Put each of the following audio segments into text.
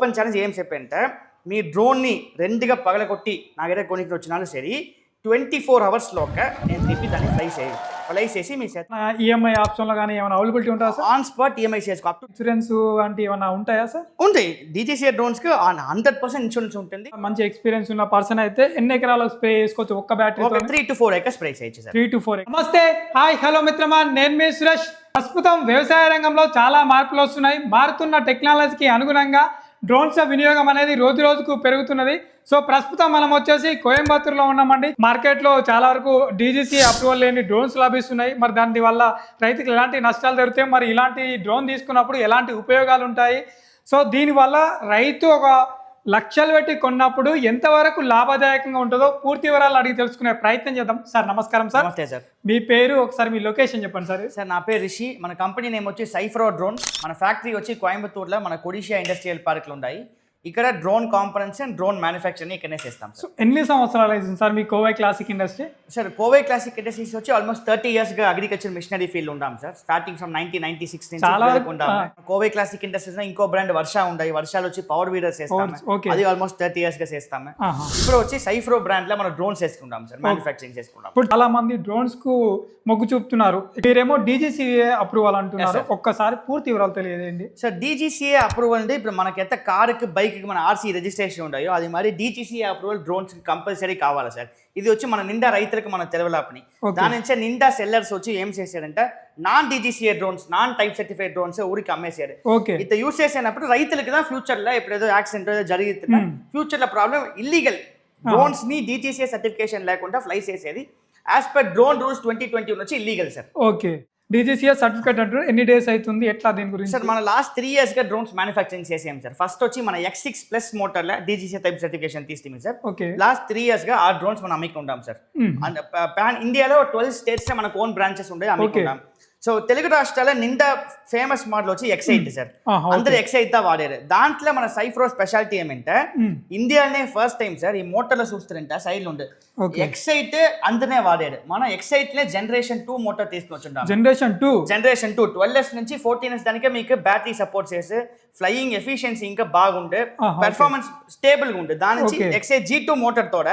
Open challenge ఏం చెప్పంటే మీ డ్రోన్ని రెండుగా పగలగొట్టి నా దగ్గర కొనికి వచ్చినాலும் సరే 24 hours లోగా నేను తిప్పి దాన్ని ఫ్లై చేసి మీ ఈఎంఐ ఆప్షన్లో కానీ ఏమైనా అవైలబిలిటీ ఉంటుందా సార్? ఆన్ స్పాట్ ఈఎంఐ చేసుకో. ఇన్సూరెన్స్ అంటే ఏమైనా ఉంటాయా సార్? ఉంటాయి. DGCA డ్రోన్స్కి 100% ఇన్సూరెన్స్ ఉంటుంది. మంచి ఎక్స్పీరియన్స్ ఉన్న పర్సన్ అయితే ఎన్ని ఎకరాలకు స్ప్రే చేసుకోవచ్చు ఒక్క బ్యాటరీ? 3 to 4 acres స్ప్రే చేయొచ్చు సార్. 3 to 4. నమస్తే, హాయ్, హలో మిత్రమా, నేను మీ సురేష్. ప్రస్తుతం వ్యవసాయ రంగంలో చాలా మార్పులు వస్తున్నాయి. మారుతున్న టెక్నాలజీకి అనుగుణంగా డ్రోన్స్ వినియోగం అనేది రోజు రోజుకు పెరుగుతున్నది. సో ప్రస్తుతం మనం వచ్చేసి కోయంబత్తూరులో ఉన్నామండి. మార్కెట్లో చాలా వరకు DGCA అప్రూవల్ లేని డ్రోన్స్ లభిస్తున్నాయి. మరి దాని వల్ల రైతుకు ఎలాంటి నష్టాలు జరుగుతాయి, మరి ఇలాంటి డ్రోన్ తీసుకున్నప్పుడు ఎలాంటి ఉపయోగాలు ఉంటాయి, సో దీనివల్ల రైతు ఒక లక్షలు పెట్టి కొన్నప్పుడు ఎంతవరకు లాభదాయకంగా ఉంటుందో పూర్తి వివరాలు అడిగి తెలుసుకునే ప్రయత్నం చేద్దాం. సార్ నమస్కారం సార్. నమస్తే సార్. మీ పేరు, ఒకసారి మీ లొకేషన్ చెప్పండి సార్. సార్ నా పేరు రిషి. మన కంపెనీ నేమ్ వచ్చి సైఫ్రో డ్రోన్. మన ఫ్యాక్టరీ వచ్చి కోయంబత్తూరులో మన కొడిషియా ఇండస్ట్రియల్ పార్క్లో ఉన్నాయి. ఇక్కడ drone components and drone manufacturing ఇక్కడనే చేస్తాం. సో ఎన్ని సంవత్సరాలు అయింది సార్ మీ Kovai classic industry? Sir Kovai classic industries వచ్చి ఆల్మోస్ట్ 30 yearsగా అగ్రికల్చర్ మిషనరీ ఫీల్డ్ ఉన్నాం సార్. స్టార్టింగ్ ఫ్రమ్ 1996 నుంచి చాలా వరకు ఉంటాం. కోవై క్లాసిక్ ఇండస్ట్రీస్ ఇంకో బ్రాండ్ వర్ష ఉన్నాయి. వర్షాలు వచ్చి పవర్ వీడర్స్ చేస్తాము, అది ఆల్మోస్ట్ 30 yearsగా చేస్తాము. ఇప్పుడు వచ్చి సైఫ్రో బ్రాండ్ లో మనం డ్రోన్స్ చేసుకుంటాం సార్, మ్యానుఫ్యాక్చరింగ్ చేసుకుంటాం. ఇప్పుడు చాలా మంది డ్రోన్స్ కు మొగ్గు చూపుతున్నారు. మీరేమో DGCA అప్రూవల్ అంటున్నారు, ఒక్కసారి పూర్తి వివరాలు తెలియజేయండి సార్. DGCA అప్రూవల్ అంటే ఇప్పుడు మనకి కార్కి బైక్కి మన RC రిజిస్ట్రేషన్ ఉన్నాయో అది మరి DGCA అప్రూవల్ డ్రోన్స్ కంపల్సరీ కావాలి సార్. ఇది వచ్చి మన నిండా రైతులకు మన తెలవలాపని. దాని నుంచి నిండా సెల్లర్స్ వచ్చి ఏం చేశాడంటే non DGCA drones, non type certified drones ఊరికి అమ్మేసాడు. ఇట్లా యూజ్ చేసినప్పుడు రైతులకు దా ఫ్యూచర్ లో ఇప్పుడు ఏదో యాక్సిడెంట్ ఏదో జరిగితే ఫ్యూచర్ లో ప్రాబ్లం, ఇల్లీగల్ డ్రోన్స్ ని DGCA సర్టిఫికేషన్ లేకుండా ఫ్లై చేసేది యాజ్ పర్ డ్రోన్ రూల్స్ 2020 వచ్చి illegal sir. Okay, DGCA certificate అంటారు, ఎన్ని డేస్ అవుతుంది, ఎట్లా దీని గురించి? సార్ మన లాస్ట్ 3 yearsగా డ్రోన్స్ మ్యానుఫ్యాక్చరింగ్ చేసాం సార్. ఫస్ట్ వచ్చి మన X6+ మోటార్ల DGCA టైప్ సర్టిఫికేషన్ తీసుకుంది సార్. లాస్ట్ 3 yearsగా ఆ డ్రోన్స్ మనం అమ్ముకుంటాం సార్. పాన్ ఇండియాలో 12 states లో మనకు ఓన్ బ్రాంచెస్ ఉండే అమ్ముకుంటాం. సో తెలుగు రాష్ట్రాల నిండా ఫేమస్ మోడల్ వచ్చి X8 సార్. అందరు X8 దా వాడారు. దాంట్లో మన సైఫ్రో స్పెషాలిటీ ఏమంటే ఇండియానే ఫస్ట్ టైం సార్ ఈ మోటార్లో చూస్తారంట సైడ్ ఉండే X8 అందరినే వాడారు. మనం X8 లో జనరేషన్ 2 మోటార్ తీసుకొచ్చుంటాం. జనరేషన్ 2 12S నుంచి 14S దానికే మీకు బ్యాటరీ సపోర్ట్ చేసి ఫ్లయింగ్ ఎఫిషియన్సీ ఇంకా బాగుండే, పెర్ఫార్మెన్స్ స్టేబుల్ గా ఉండే. దాని నుంచి X8 G2 మోటార్ తోడ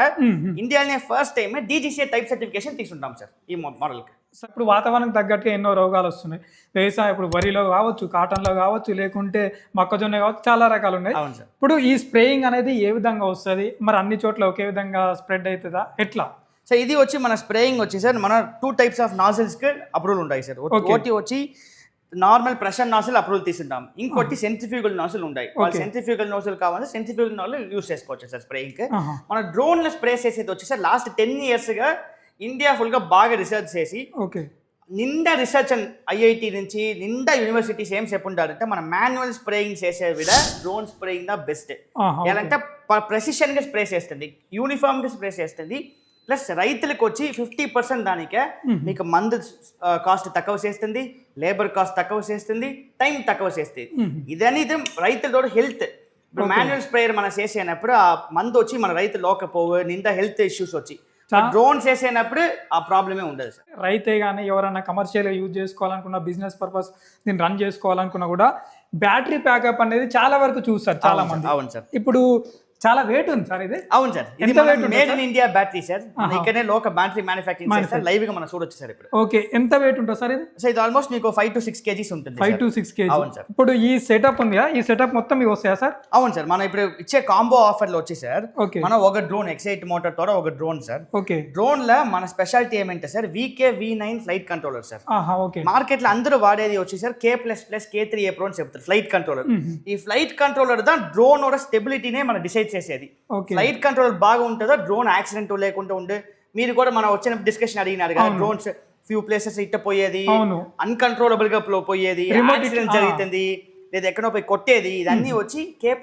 ఇండియానే first time DGCA type certification తీసుకుంటాం సార్ ఈ మోడల్ కి. ఇప్పుడు వాతావరణం తగ్గట్టుగా ఎన్నో రోగాలు వస్తున్నాయి వ్యవసాయం. ఇప్పుడు వరిలో కావచ్చు, కాటన్లో కావచ్చు, లేకుంటే మొక్కజొన్న కావచ్చు, చాలా రకాలు ఉన్నాయి. ఇప్పుడు ఈ స్ప్రేయింగ్ అనేది ఏ విధంగా వస్తుంది, మరి అన్ని చోట్ల ఒకే విధంగా స్ప్రెడ్ అవుతుందా, ఎట్లా? సో ఇది వచ్చి మన స్ప్రేయింగ్ వచ్చి సార్ మన 2 types ఆఫ్ నాజిల్స్కి అప్రూవల్ ఉంటాయి సార్. ఒకటి వచ్చి నార్మల్ ప్రెషర్ నాజిల్ అప్రూవల్ తీసుకుంటాం, ఇంకోటి సెంట్రిఫ్యూగల్ నాజిల్ ఉంటాయి. సెంట్రిఫ్యూగల్ నాజిల్ కావాలి, సెంట్రిఫ్యూగల్ నాజిల్ యూస్ చేసుకోవచ్చు సార్ స్ప్రేయింగ్. మన డ్రోన్ లో స్ప్రే చేసేది వచ్చి సార్ లాస్ట్ 10 yearsగా ఇండియా ఫుల్గా బాగా రీసెర్చ్ చేసి నిండా రీసెర్చ్ అండ్ IIT నుంచి నిండా యూనివర్సిటీస్ ఏం చెప్పుంటారంటే మన మాన్యువల్ స్ప్రేయింగ్ చేసే విడ డ్రోన్ స్ప్రేయింగ్ ద బెస్ట్. ఎలాంటే ప్రెసిషన్గా స్ప్రే చేస్తుంది, యూనిఫామ్గా స్ప్రే చేస్తుంది, ప్లస్ రైతులకు వచ్చి 50% దానికే మీకు మందు కాస్ట్ తక్కువ చేస్తుంది, లేబర్ కాస్ట్ తక్కువ చేస్తుంది, టైం తక్కువ చేస్తుంది. ఇదనేది రైతులతో హెల్త్. ఇప్పుడు మాన్యువల్ స్ప్రేయర్ మనం చేసేటప్పుడు ఆ మందు వచ్చి మన రైతు లోకపోవు నిండా హెల్త్ ఇష్యూస్ వచ్చి డ్రోన్స్ వేసేటప్పుడు ఆ ప్రాబ్లమే ఉండదు సార్. రైతే కానీ ఎవరైనా కమర్షియల్గా యూజ్ చేసుకోవాలనుకున్న, బిజినెస్ పర్పస్ దీన్ని రన్ చేసుకోవాలనుకున్నా కూడా బ్యాటరీ ప్యాకప్ అనేది చాలా వరకు చూస్తారు చాలా మంది. అవును సార్. ఇప్పుడు చాలా వెయిట్ ఉంది సార్ ఇది. అవును సార్, ఎంత weight? Made in India battery sir. ఇక్కడనే లోకల్ బ్యాటరీ మ్యానుఫ్యాక్చరింగ్ చేస్తారు, లైవ్ గా మనం చూడొచ్చు సార్ ఇప్పుడు. ఓకే, ఎంత వెయిట్ ఉంటుంది సార్ ఇది? సో ఇది ఆల్మోస్ట్ మీకు 5 to 6 kgs ఉంటుంది. 5 to 6 kg. అవును సార్. ఇప్పుడు ఈ సెటప్ ఉంది, ఈ సెటప్ మొత్తం మీకు వస్తాయా సార్? అవును సార్, మనం ఇప్పుడు ఇచ్చే కాంబో ఆఫర్ లో వచ్చి సార్ మనం ఒక డ్రోన్ X8 మోటార్ తో ఒక డ్రోన్ సార్. డ్రోన్ లో మన స్పెషాలిటీ ఏమంటే sir VK-V9 flight controller sir. Market లో అందరూ వాడేది వచ్చి సార్ K++ K3 Pro అని చెప్తారు ఫ్లైట్ కంట్రోలర్. ఈ ఫ్లైట్ కంట్రోలర్ దా డ్రోన్ స్టెబిలిటీనే మనం డిసైడ్ చేసేది. ఫ్లైట్ కంట్రోల్ బాగా ఉంటుందో డ్రోన్ యాక్సిడెంట్ లేకుండా ఉండే. మీరు కూడా మనం వచ్చిన డిస్కషన్ అడిగినారు కదా, డ్రోన్స్ ఫ్యూ ప్లేసెస్ ఇట్ట పోయేది, అన్కంట్రోలబుల్ గా పోయేది, యాక్సిడెంట్ జరుగుతుంది, లేదా ఎక్కడో పోయి కొట్టేది, ఇదన్నీ వచ్చి K++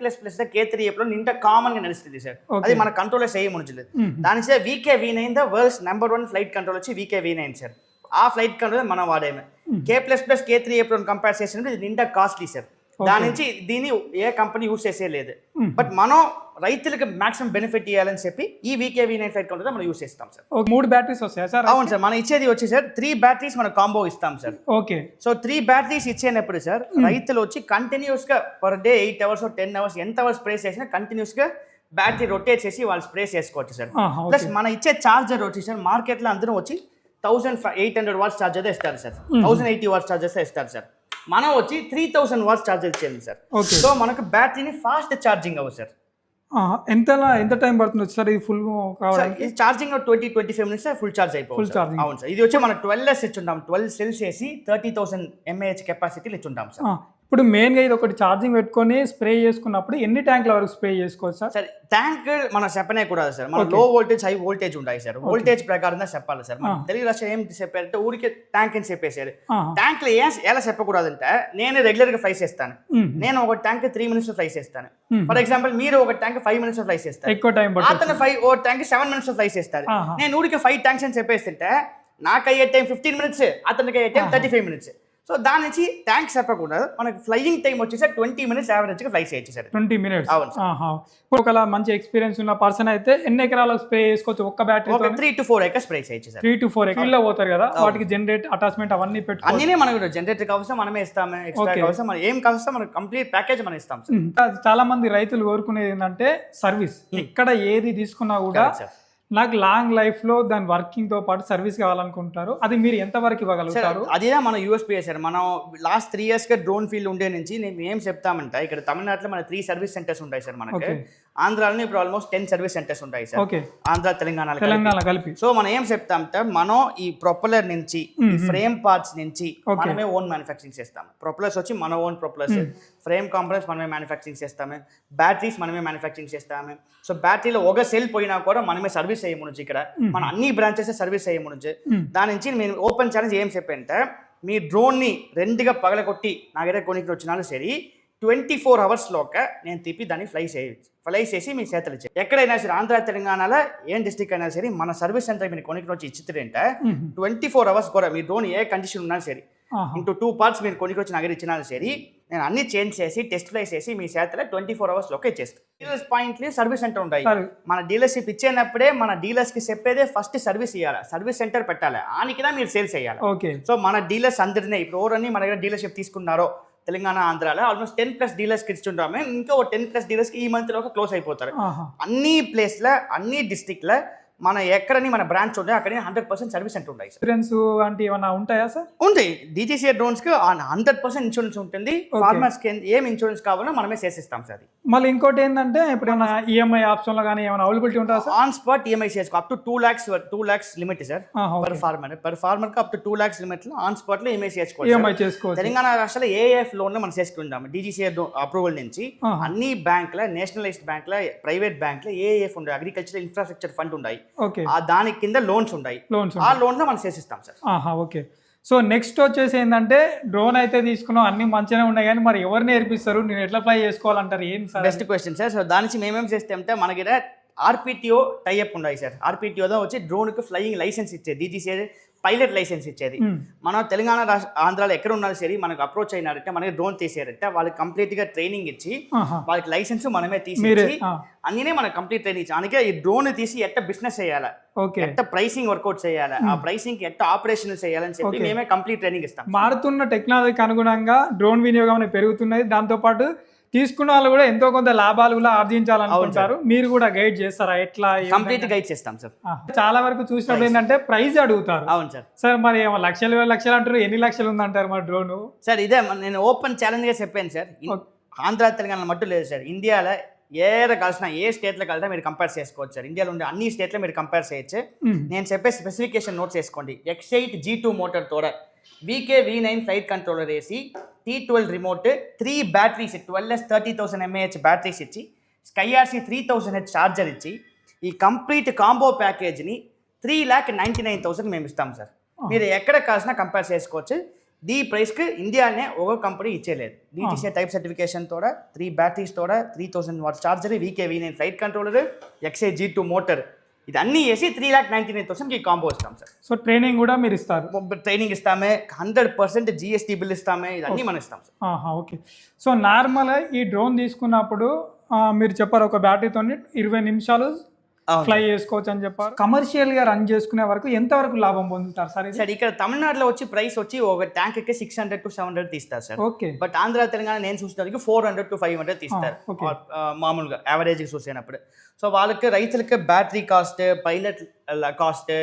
K3 Pro నిండా కామన్ గా నడుస్తుంది సార్. అది మన కంట్రోల్ చేయముంచలేదు. దాని నుంచి VK-V9 the world's #1 flight control వచ్చి VK-V9 సార్. ఆ ఫ్లైట్ కంట్రోల్ మనం వాడేమే. K++ K3 Pro కంపేర్ చేసినప్పుడు ఇది నిండా కాస్ట్లీ సార్. దాని నుంచి దీన్ని ఏ కంపెనీ యూస్ చేసే లేదు. బట్ మనం రైతులకు మాక్సిమం బెనిఫిట్ ఇవ్వాలని చెప్పి ఈ VKV9 ఫైట్ కౌంటర్ మనం యూస్ చేస్తాం సార్. 3 బ్యాటరీస్ వస్తాయా సార్? అవును సార్, మనం ఇచ్చేది వచ్చి సార్ 3 బ్యాటరీస్ మనం కాంబో ఇస్తాం సార్. ఓకే. సో 3 బ్యాటరీస్ ఇచ్చేటప్పుడు సార్ రైతులు వచ్చి కంటిన్యూస్ గా పర్ డే 8 అవర్స్ 10 అవర్స్ ఎంత అవర్స్ స్ప్రే చేసినా కంటిన్యూస్ గా బ్యాటరీ రొటేట్ చేసి వాళ్ళు స్ప్రే చేసుకోవచ్చు సార్. ప్లస్ మన ఇచ్చే చార్జర్ వచ్చి సార్ మార్కెట్ లో అందరూ వచ్చి 1800 వాట్స్ చార్జర్ ఇస్తారు సార్, 1080 వాట్స్ చార్జర్స్ ఇస్తారు సార్. మనం వచ్చి 3000 వాట్స్ చార్జర్ ఇచ్చేది సార్. సో మనకు బ్యాటరీని ఫాస్ట్ ఛార్జింగ్ అవ్వదు సార్. ఎంత టైం పడుతుంది సార్ ఇది ఫుల్ కావడానికి? ఛార్జింగ్ 20-25 మినిట్స్ ఫుల్ ఛార్జ్ అయిపోతుంది. అవును సార్, ఇది వచ్చి మనం 12 ఇచ్చుంటాం, 12 సెల్స్ వేసి 30,000 mAh కెపాసిటీలు ఇచ్చుంటాం సార్. ఇప్పుడు మెయిన్గా ఇది ఒకటి ఛార్జింగ్ పెట్టుకొని స్ప్రే చేసుకున్నప్పుడు ఎన్ని ట్యాంకుల వరకు స్ప్రే చేసుకోవచ్చు సార్? సార్ ట్యాంక్ మనం చెప్పనే కూడదు సార్, మన లో వోల్టేజ్ హై వోల్టేజ్ ఉంటాయి సార్. వోల్టేజ్ ప్రకారంగా చెప్పాలి సార్. మన తెలుగు రాష్ట్రం ఏం చెప్పారంటే ఊరికి ట్యాంక్ అని చెప్పేసారు. ట్యాంక్ లో ఎలా చెప్పకూడదంటే నేను రెగ్యులర్ గా ఫ్రై చేస్తాను, నేను ఒక ట్యాంక్ 3 minutes ఫ్రై చేస్తాను. ఫర్ ఎగ్జాంపుల్ మీరు ఒక ట్యాంక్ 5 minutes ఫ్రై చేస్తారు, ఎక్కువ టైం అతను ఓ ట్యాంక్ 7 minutes ఫ్రై చేస్తారు. నేను ఊరికి 5 ట్యాంక్స్ అని చెప్పేస్తుంటే నాకు అయ్యే టైం 15 minutes, అతనికి అయ్యే టైం 35 minutes. సో దాని నుంచి ట్యాంక్ చెప్పకూడదు, మనకి ఫ్లైయింగ్ టైం వచ్చేసి 20 minutes యావరేజ్ గా ఫ్లై చేయొచ్చు సార్. 20 minutes. అవును. ఇప్పుడు ఒకలా మంచి ఎక్స్పీరియన్స్ ఉన్న పర్సన్ అయితే ఎన్ని ఎకరాలకు స్ప్రే చేసుకోవచ్చు ఒక్క బ్యాటరీ? 3 to 4 acres స్ప్రే చేయొచ్చు సార్. 3 to 4 ఎకర్లో పోతారు కదా, వాటికి జనరేట్ అటాచ్మెంట్ అవన్నీ పెట్టుకో అన్నీ మనకు జనరేటర్ కావాల్సిన మనమే ఇస్తాము, ఎక్స్ట్రా కావాల్సిన మనం ఏం కావాల్సిన మనకు కంప్లీట్ ప్యాకేజ్ మనం ఇస్తాం సార్. చాలా మంది రైతులు కోరుకునేది ఏంటంటే సర్వీస్. ఎక్కడ ఏది తీసుకున్నా కూడా నాకు లాంగ్ లైఫ్ లో దాని వర్కింగ్ తో పాటు సర్వీస్ కావాలనుకుంటారు, అది మీరు ఎంత వరకు ఇవ్వగలుగుతారు? అదేనా మన USP సార్. మనం లాస్ట్ 3 years గా డ్రోన్ ఫీల్డ్ ఉండే నుంచి నేను ఏం చెప్తామంటే ఇక్కడ తమిళనాడులో మన 3 సర్వీస్ సెంటర్స్ ఉంటాయి సార్. మనకి ఆంధ్రాలో ఇప్పుడు ఆల్మోస్ట్ 10 సర్వీస్ సెంటర్స్ ఉంటాయి సార్, ఆంధ్ర తెలంగాణ కలిపి. సో మనం ఏం చెప్తామంటే మనం ఈ ప్రొపలర్ నుంచి ఫ్రేమ్ పార్ట్స్ నుంచి మనమే ఓన్ మ్యానుఫ్యాక్చరింగ్ చేస్తాం. ప్రొపలర్స్ వచ్చి మన ఓన్ ప్రొపలర్స్, ఫ్రేమ్ కాంపోనెంట్స్ మనమే మ్యానుఫ్యాక్చరింగ్ చేస్తాము, బ్యాటరీస్ మనమే మ్యానుఫ్యాక్చరింగ్ చేస్తాము. సో బ్యాటరీలో ఒక సెల్ పోయినా కూడా మనమే సర్వీస్ చేయముంచి ఇక్కడ మన అన్ని బ్రాంచెస్ సర్వీస్ చేయముంచి. దాని నుంచి నేను ఓపెన్ ఛాలెంజ్ ఏం చెప్పంటే మీ డ్రోన్ ని రెండుగా పగలగొట్టి నాకైతే కొనికి వచ్చినాను సరే 24 hours లోక నేను తిప్పి దాన్ని ఫ్లై చేసి మీ చేతలు ఇచ్చాను. ఎక్కడైనా సరే ఆంధ్ర తెలంగాణలో ఏం డిస్ట్రిక్ట్ అయినా సరే మన సర్వీస్ సెంటర్ మీరు కొనికి వచ్చి ఇచ్చితే 24 hours కూడా మీ డ్రోన్ ఏ కండిషన్ ఉన్నా సరే ఇంటూ 2 parts మీరు కొనికి వచ్చి నగర ఇచ్చినా సరే నేను అన్ని చేంజ్ చేసి టెస్ట్ ఫ్లై చేసి మీ చేతలో 24 hours లోకే ఇచ్చేస్తాను. డీలర్స్ పాయింట్లు సర్వీస్ సెంటర్ ఉంటాయి. మన డీలర్షిప్ ఇచ్చేటప్పుడే మన డీలర్స్ కి చెప్పేదే ఫస్ట్ సర్వీస్ ఇవ్వాలి, సర్వీస్ సెంటర్ పెట్టాలి, ఆనికినా మీరు సేల్స్ చేయాలి. సో మన డీలర్స్ అందరినీ ఇప్పుడు ఎవరన్నీ మన దగ్గర డీలర్షిప్ తీసుకున్నారో తెలంగాణ ఆంధ్రాలో ఆల్మోస్ట్ 10+ డీలర్స్కి ఇస్తుంటాము. ఇంకా 10+ డీలర్స్కి ఈ మంత్ లో క్లోజ్ అయిపోతారు. అన్ని ప్లేస్లో అన్ని డిస్ట్రిక్ట్లో మన ఎక్కడని మన బ్రాంచ్ ఉంటాయి అక్కడ 100% సర్వీస్ సెంటర్ ఉంటాయి. ఇన్సూరెన్స్ అంటే ఏమైనా ఉంటాయా సార్? ఉంటాయి. DGCA డ్రోన్స్ కి 100% ఇన్సూరెన్స్ ఉంటుంది. ఫార్మర్స్ కి ఏం ఇన్సూరెన్స్ కావాలో మనమే చేసిస్తాం సార్. మళ్ళీ ఇంకోటి ఏంటంటే ఇప్పుడు EMI ఆప్షన్ లో కానీ ఏమైనా అవైలబిలిటీ ఉంటుందా సార్? ఆన్ స్పాట్ EMI చేసుకో up to 2 lakhs limit sir per farmer కి అప్ టు 2 lakhs లిమిట్ లో ఆన్ స్పాట్ లో EMI చేసుకోవచ్చు. తెలంగాణ రాష్ట్రంలో AAF లోన్ లో మనం చేసుకుంటాము. DGCA అప్రూవల్ నుంచి అన్ని బ్యాంకుల నేషనలైజ్డ్ బ్యాంకుల ప్రైవేట్ బ్యాంకుల AAF ఉంటాయి, అగ్రికల్చర్ ఇన్ఫ్రాస్ట్రక్చర్ ఫండ్ ఉంటాయి. దాని కింద లోన్స్ ఉంటాయి, ఆ లోన్ లో మనం చేసిస్తాం సార్. ఓకే. సో నెక్స్ట్ వచ్చేసి ఏంటంటే డ్రోన్ అయితే తీసుకున్నాం, అన్ని మంచిగానే ఉన్నాయి కానీ మరి ఎవరు నేర్పిస్తారు, నేను ఎట్లా ఫ్లై చేసుకోవాలంటారు? ఏం sir? Best question sir. So దాని నుంచి మేమేం చేస్తామంటే మనకి RPTO టైఅప్ ఉన్నాయి సార్. RPTO వచ్చి డ్రోన్ కి ఫ్లయింగ్ లైసెన్స్ ఇచ్చేది, DGCA పైలట్ లైసెన్స్ ఇచ్చేది. మనం తెలంగాణ ఆంధ్రాలో ఎక్కడ ఉన్నారు సరే మనకు అప్రోచ్ అయినారంటే మనకి డ్రోన్ తీసేయారంటే వాళ్ళకి కంప్లీట్ గా ట్రైనింగ్ ఇచ్చి వాళ్ళకి లైసెన్స్ మనమే తీసి అన్నీ మనకు కంప్లీట్ ట్రైనింగ్ ఇచ్చి అందుకే ఈ డ్రోన్ తీసి ఎట్ట బిజినెస్ చేయాలి, ఎట్ట ప్రైసింగ్ వర్కౌట్ చేయాలి, ఆ ప్రైసింగ్ ఎట్ట ఆపరేషన్ చేయాలని చెప్పి మేమే కంప్లీట్ ట్రైనింగ్ ఇస్తాం. మారుతున్న టెక్నాలజీకి అనుగుణంగా డ్రోన్ వినియోగం పెరుగుతున్నది, దాంతో పాటు తీసుకున్న వాళ్ళు కూడా ఎంతో కొంత లాభాలు కూడా ఆర్జించాలనుకుంటారు. మీరు కూడా గైడ్ చేస్తారా? ఎట్లా? కంప్లీట్ గైడ్ చేస్తాం సార్. చాలా వరకు చూసినప్పుడు ఏంటంటే ప్రైస్ అడుగుతారు. అవును సార్. సార్ మరి ఏమో లక్షలు అంటారు, ఎన్ని లక్షలు ఉందంటారు మరి డ్రోన్? సార్ ఇదే నేను ఓపెన్ ఛాలెంజ్ గా చెప్పాను సార్. ఆంధ్ర తెలంగాణ మట్టు లేదు సార్, ఇండియాలో కలిసిన ఏ స్టేట్లో కలిసినా మీరు కంపేర్ చేసుకోవచ్చు సార్. ఇండియాలో ఉండే అన్ని స్టేట్లో మీరు కంపేర్ చేయొచ్చు. నేను చెప్పే స్పెసిఫికేషన్ నోట్ చేసుకోండి. X8 G2 మోటార్ తోడ VKV9 ఫ్లైట్ కంట్రోలర్ వేసి T12 remote 3 batteries 12S 30,000 mAh batteries ఇచ్చి SkyRC 3000H ఛార్జర్ ఇచ్చి ఈ కంప్లీట్ కాంబో ప్యాకేజ్ని 3,99,000 మేము ఇస్తాం సార్. మీరు ఎక్కడ కాల్సినా కంపేర్ చేసుకోవచ్చు. ఈ ప్రైస్కి ఇండియానే ఒక కంపెనీ ఇచ్చేయలేదు. DGCA టైప్ సర్టిఫికేషన్ తోడ 3 బ్యాటరీస్ తోడ 3000 what charger, VKV9 flight controller, X8 G2 motor ఇది అన్నీ వేసి 3,99,000కి కాంబో ఇస్తాం సార్. సో ట్రైనింగ్ కూడా మీరు ఇస్తారు? ట్రైనింగ్ ఇస్తామే, 100% GST బిల్ ఇస్తామే, ఇదన్నీ మనం ఇస్తాం సార్. ఓకే. సో నార్మల్గా ఈ డ్రోన్ తీసుకున్నప్పుడు మీరు చెప్పారు ఒక బ్యాటరీతో 20 నిమిషాలు ఫ్లై చేసుకోవచ్చు అని చెప్పారు. కమర్షియల్ గా రన్ చేసుకునే వరకు ఎంత వరకు లాభం పొందుతారు సార్? సార్ ఇక్కడ తమిళనాడులో వచ్చి ప్రైస్ వచ్చి ఒక ట్యాంక్ కి 600 to 700 తీస్తారు sir. Okay. But Andhra Telangana నేను చూసినందుకు 400 to 500 తీస్తారు మామూలుగా యావరేజ్ చూసినప్పుడు. సో వాళ్ళకి రైతులకి battery cost, pilot cost,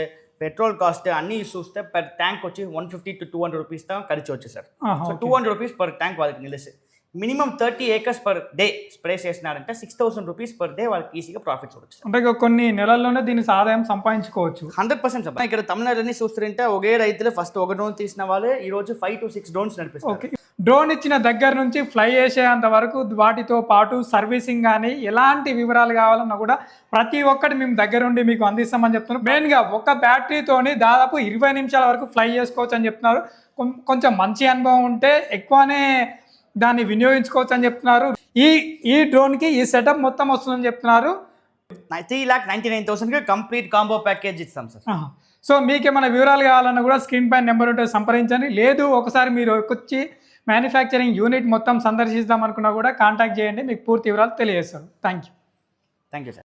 petrol cost అన్ని చూస్తే పర్ ట్యాంక్ వచ్చి 150 to 200 రూపీస్ ఖర్చు వచ్చి sir. So 200 rupees per tank వాళ్ళకి నిలిసి minimum 30 acres per day spray చేసినారంటే 6,000 రూపీస్ పర్ డే వాళ్ళకి ఈజీగా ప్రాఫిట్స్ వచ్చి. అంటే కొన్ని నెలల్లోనే దీని ఆదాయం సంపాదించుకోవచ్చు. 100% ఇక్కడ తమిళనాడుని చూస్తుంటే ఒకే రైతులు ఫస్ట్ ఒక డ్రోన్ తీసిన వాళ్ళే ఈ రోజు 5 to 6 డ్రోన్స్ నడిపిస్తారు. ఓకే. డ్రోన్ ఇచ్చిన దగ్గర నుంచి ఫ్లై చేసేంత వరకు వాటితో పాటు సర్వీసింగ్ కానీ ఎలాంటి వివరాలు కావాలన్నా కూడా ప్రతి ఒక్కటి మేము దగ్గరుండి మీకు అందిస్తామని చెప్తున్నారు. మెయిన్గా ఒక బ్యాటరీతోని దాదాపు 20 నిమిషాల వరకు ఫ్లై చేసుకోవచ్చు అని చెప్తున్నారు. కొంచెం మంచి అనుభవం ఉంటే ఎక్కువనే దాన్ని వినియోగించుకోవచ్చు అని చెప్తున్నారు. ఈ డ్రోన్కి ఈ సెటప్ మొత్తం వస్తుందని చెప్తున్నారు. 3,99,000కి కంప్లీట్ కాంబో ప్యాకేజ్ ఇస్తాం సార్. సో మీకు ఏమైనా వివరాలు కావాలన్నా కూడా స్క్రీన్ పైన నెంబర్ ఉంటే సంప్రదించండి. లేదు ఒకసారి మీరు వచ్చి మ్యానుఫ్యాక్చరింగ్ యూనిట్ మొత్తం సందర్శిద్దాం అనుకున్నా కూడా కాంటాక్ట్ చేయండి, మీకు పూర్తి వివరాలు తెలియజేస్తారు. Thank you sir.